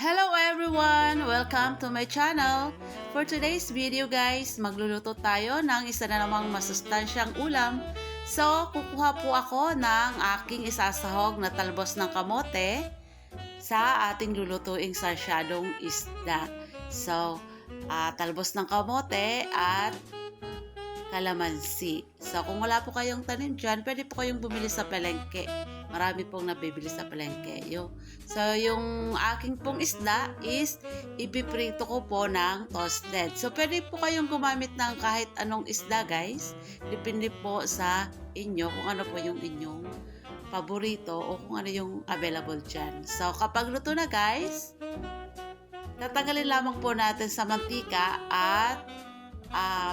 Hello everyone! Welcome to my channel. For today's video guys, magluluto tayo ng isa na namang masustansyang ulam. So, kukuha po ako ng aking isasahog na talbos ng kamote sa ating lulutuing sarsyadong isda. So, talbos ng kamote at kalamansi. So, kung wala po kayong tanim dyan, pwede po kayong bumili sa palengke. Marami pong nabibili sa palengke. So, yung aking pong isda is ipiprito ko po ng toasted. So, pwede po kayong gumamit ng kahit anong isda, guys. Depende po sa inyo kung ano po yung inyong paborito o kung ano yung available dyan. So, kapag luto na, guys, tatanggalin lamang po natin sa mantika at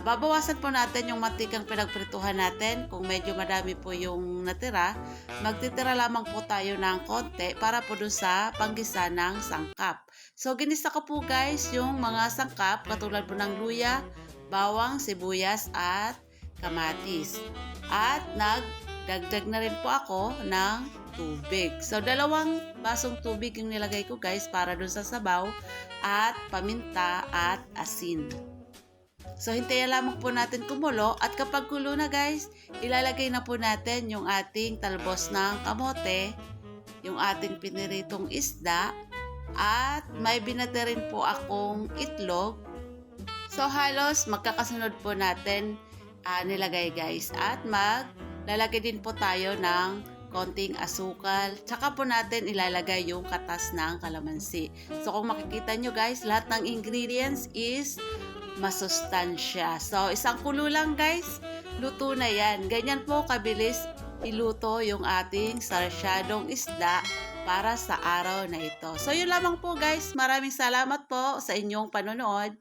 babawasan po natin yung mantikang pinagprituhan natin. Kung medyo madami po yung natira, magtitira lamang po tayo ng konti para po dun sa panggisa ng sangkap. So, ginisa ko po guys yung mga sangkap katulad po ng luya, bawang, sibuyas at kamatis. At nagdagdag na rin po ako ng tubig. So, 2 basong tubig yung nilagay ko guys para dun sa sabaw at paminta at asin. So, hintayin lamang po natin kumulo at kapag kulo na guys, ilalagay na po natin yung ating talbos ng kamote, yung ating piniritong isda, at may binati rin po akong itlog. So, halos magkakasunod po natin nilagay guys at maglalagay din po tayo ng konting asukal. Tsaka po natin ilalagay yung katas ng kalamansi. So, kung makikita nyo guys, lahat ng ingredients is masustansya. So, isang kulo lang guys, luto na yan. Ganyan po kabilis iluto yung ating sarsyadong isda para sa araw na ito. So, yun lamang po guys. Maraming salamat po sa inyong panonood.